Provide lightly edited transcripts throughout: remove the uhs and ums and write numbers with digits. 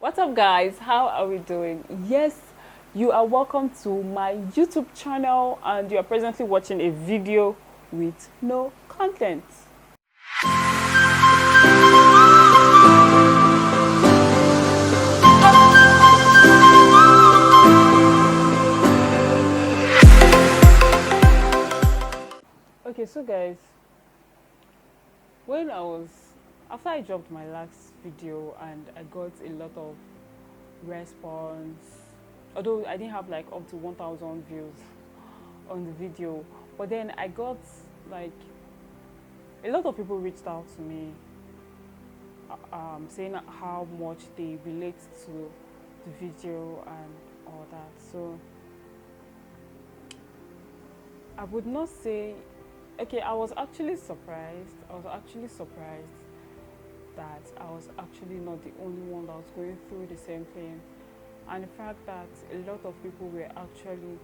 What's up, guys? How are we doing? Yes, you are welcome to my YouTube channel, and you are presently watching a video with no content. Okay, so guys, when I was after I dropped my last video and I got a lot of response, although I didn't have like up to 1,000 views on the video, but then I got like a lot of people reached out to me saying how much they relate to the video and all that. So I would not say, okay, I was actually surprised that I was actually not the only one that was going through the same thing, and the fact that a lot of people were actually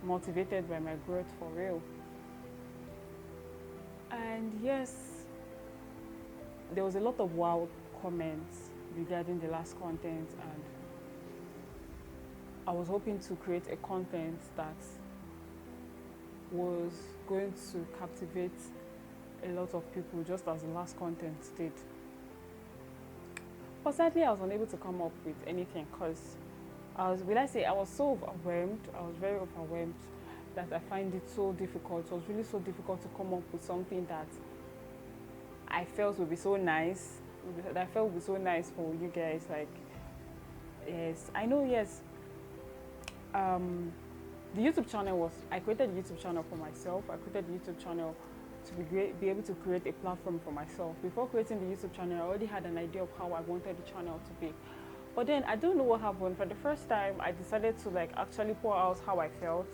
motivated by my growth for real. And yes, there was a lot of wild comments regarding the last content, and I was hoping to create a content that was going to captivate a lot of people just as the last content did. But sadly, I was unable to come up with anything because I was so overwhelmed. I was very overwhelmed that I find it so difficult. It was really so difficult to come up with something that I felt would be so nice. That I felt would be so nice for you guys. Like, yes, I know, yes. The YouTube channel was, I created the YouTube channel for myself. I created the YouTube channel to be able to create a platform for myself. Before creating the YouTube channel, I already had an idea of how I wanted the channel to be. But then I don't know what happened. For the first time, I decided to like actually pour out how I felt.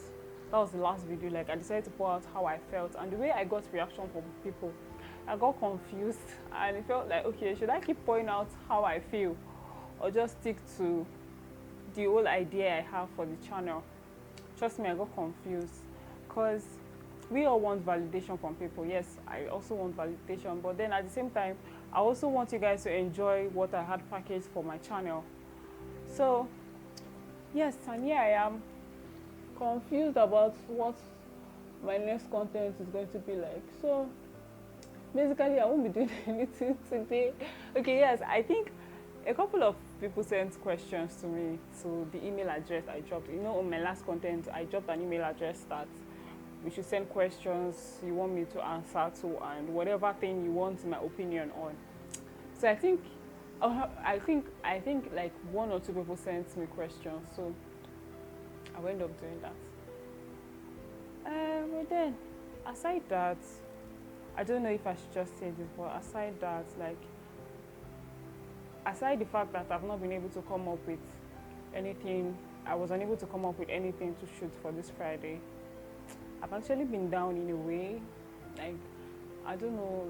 That was the last video. Like, I decided to pour out how I felt, and the way I got reaction from people, I got confused, and it felt like, okay, should I keep pouring out how I feel, or just stick to the whole idea I have for the channel? Trust me, I got confused because we all want validation from people. Yes, I also want validation, but then at the same time, I also want you guys to enjoy what I had packaged for my channel. So yes, and here I am, confused about what my next content is going to be like. So basically, I won't be doing anything today. Okay, yes, I think a couple of people sent questions to me to the email address I dropped. You know, on my last content, I dropped an email address that we should send questions you want me to answer to, and whatever thing you want my opinion on. So I think like one or two people sent me questions, so I went up doing that. But then, aside that, I don't know if I should just say this, but aside that, like, aside the fact that I've not been able to come up with anything, I was unable to come up with anything to shoot for this Friday. I've actually been down in a way. Like, I don't know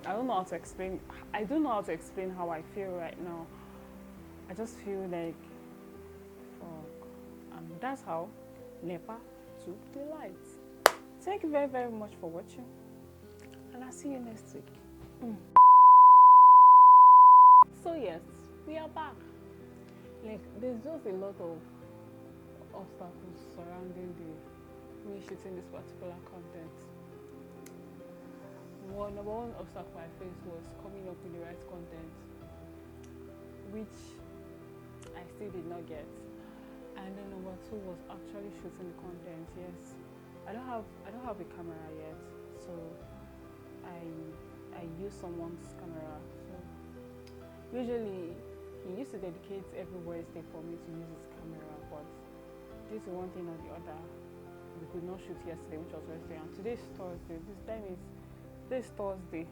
how to explain. I don't know how to explain how I feel right now. I just feel like, fuck. And that's how NEPA took the lights. Thank you very, very much for watching, and I'll see you next week. So yes, we are back. Like, there's just a lot of obstacles surrounding me shooting this particular content. Number one obstacle I faced was coming up with the right content, which I still did not get. And then number two was actually shooting the content. Yes, I don't have a camera yet, so I use someone's camera. So usually he used to dedicate every Wednesday for me to use his camera, but due to one thing or the other, we could not shoot yesterday, which was Wednesday, and today's Thursday. Today's Thursday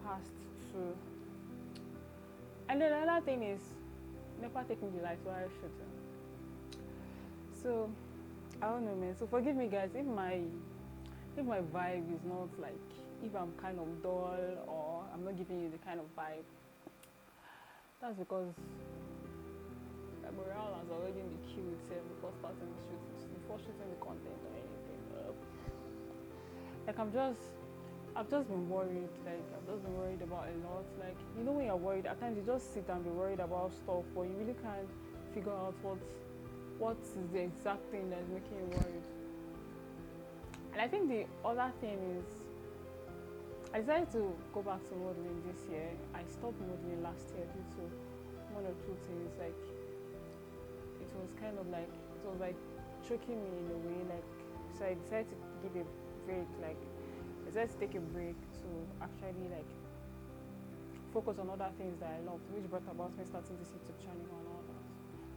past 2. And then another thing is NEPA taking the lights while shooting. So I don't know, man. So forgive me, guys, if my vibe is not like, if I'm kind of dull or I'm not giving you the kind of vibe. That's because my morale has already been killed itself before shooting the content or anything. Like, I'm just I've just been worried. Like, I've just been worried about a lot. Like, you know, when you're worried, at times you just sit and be worried about stuff, but you really can't figure out what is the exact thing that's making you worried. And I think the other thing is, I decided to go back to modeling this year. I stopped modeling last year due to one or two things. Like, it was kind of like, it was like choking me in a way. Like, so I decided to give a break. Like, I decided to take a break to actually like focus on other things that I loved, which brought about me starting this YouTube channel and all that.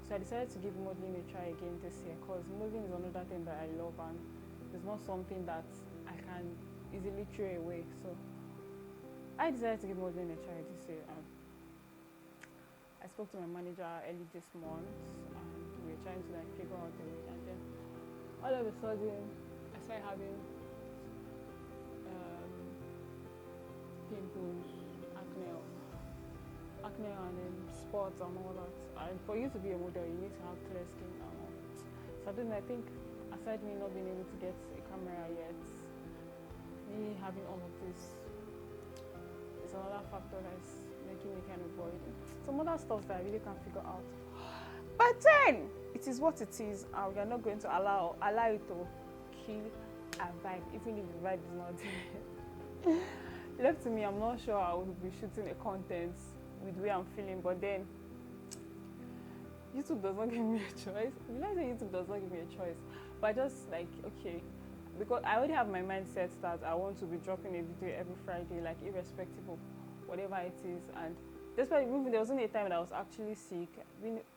So I decided to give modeling a try again this year, because modeling is another thing that I love, and it's not something that I can easily throw away. So I decided to give modeling a try this year. I spoke to my manager early this month, and we were trying to like figure out a way. And then all of a sudden, I started having pimples, acne and then spots and all that. And for you to be a model, you need to have clear skin and all. So I think aside me not being able to get a camera yet, me having all of this is another factor that's making me kind of worried. Some other stuff that I really can't figure out. But then it is what it is, and we are not going to allow it to kill a vibe, even if the vibe is not there. Left to me, I'm not sure I would be shooting a content with the way I'm feeling, but then YouTube does not give me a choice. You know, YouTube does not give me a choice, but I just like, okay, because I already have my mindset that I want to be dropping a video every Friday, like irrespective of whatever it is. And despite even there wasn't a time that I was actually sick,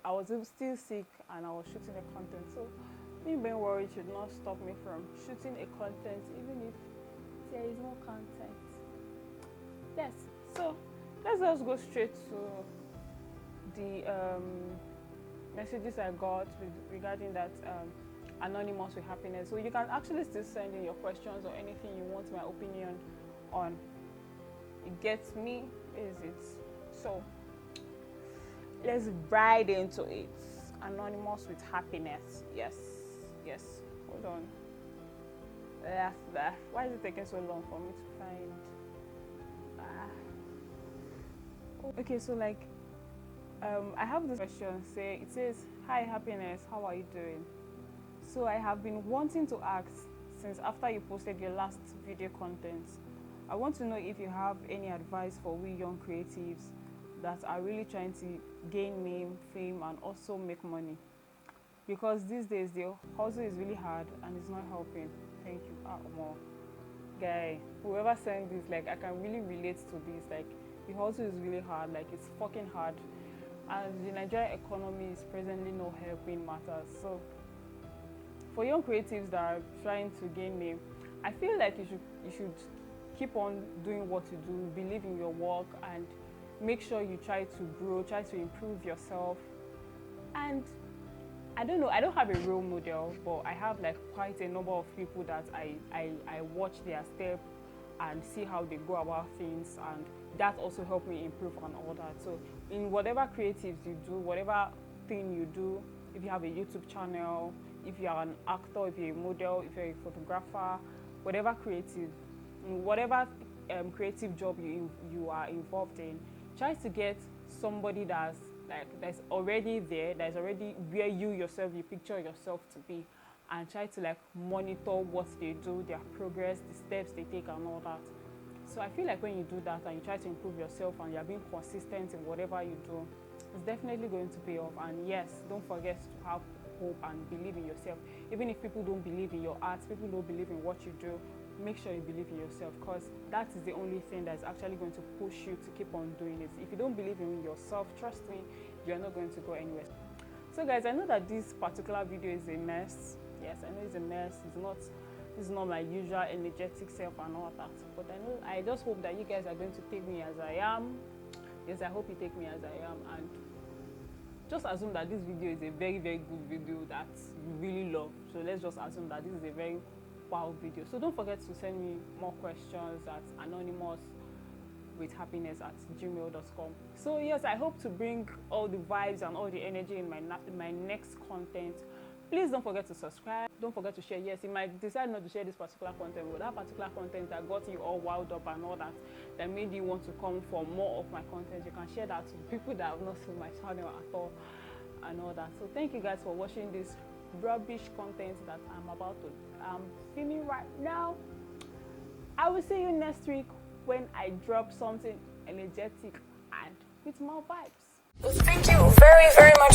I was still sick and I was shooting a content. So me being worried should not stop me from shooting a content, even if there is no content. Yes, so let's just go straight to the messages I got regarding that anonymous with happiness. So you can actually still send in your questions or anything you want my opinion on. It gets me, is it? So let's ride into it. Anonymous with happiness. Yes. Hold on. Why is it taking so long for me to find? Okay, so like I have this question. It says, "Hi happiness, how are you doing? So I have been wanting to ask since after you posted your last video content. I want to know if you have any advice for we young creatives that are really trying to gain name, fame, and also make money. Because these days the hustle is really hard and it's not helping." Thank you. More guy, whoever sent this, like I can really relate to this. Like the hustle is really hard, like it's fucking hard, and the Nigerian economy is presently not helping matters. So for young creatives that are trying to gain name, I feel like you should keep on doing what you do, believe in your work, and make sure you try to grow, try to improve yourself. And I don't know, I don't have a role model, but I have like quite a number of people that I watch their step and see how they go about things, and that also helped me improve and all that. So in whatever creatives you do, whatever thing you do, if you have a YouTube channel, if you are an actor, if you're a model, if you're a photographer, whatever creative, whatever creative job you are involved in, try to get somebody that's already there, that's already where you picture yourself to be, and try to like monitor what they do, their progress, the steps they take and all that. So I feel like when you do that and you try to improve yourself and you're being consistent in whatever you do, it's definitely going to pay off. And yes, don't forget to have hope and believe in yourself. Even if people don't believe in your art, people don't believe in what you do, make sure you believe in yourself, because that is the only thing that's actually going to push you to keep on doing it. If you don't believe in yourself, trust me, you're not going to go anywhere. So guys, I know that this particular video is a mess. Yes, I know it's a mess. This is not my usual energetic self and all that, but I just hope that you guys are going to take me as I am. Yes, I hope you take me as I am, and just assume that this video is a very, very good video that you really love. So let's just assume that this is a very wow video. So don't forget to send me more questions at anonymouswithhappiness@gmail.com. So yes, I hope to bring all the vibes and all the energy in my next content Please don't forget to subscribe. Don't forget to share. Yes, you might decide not to share this particular content, but that particular content that got you all wild up and all that, that made you want to come for more of my content, you can share that to people that have not seen my channel at all and all that. So thank you guys for watching this rubbish content that I'm filming right now. I will see you next week when I drop something energetic and with more vibes. Thank you very, very much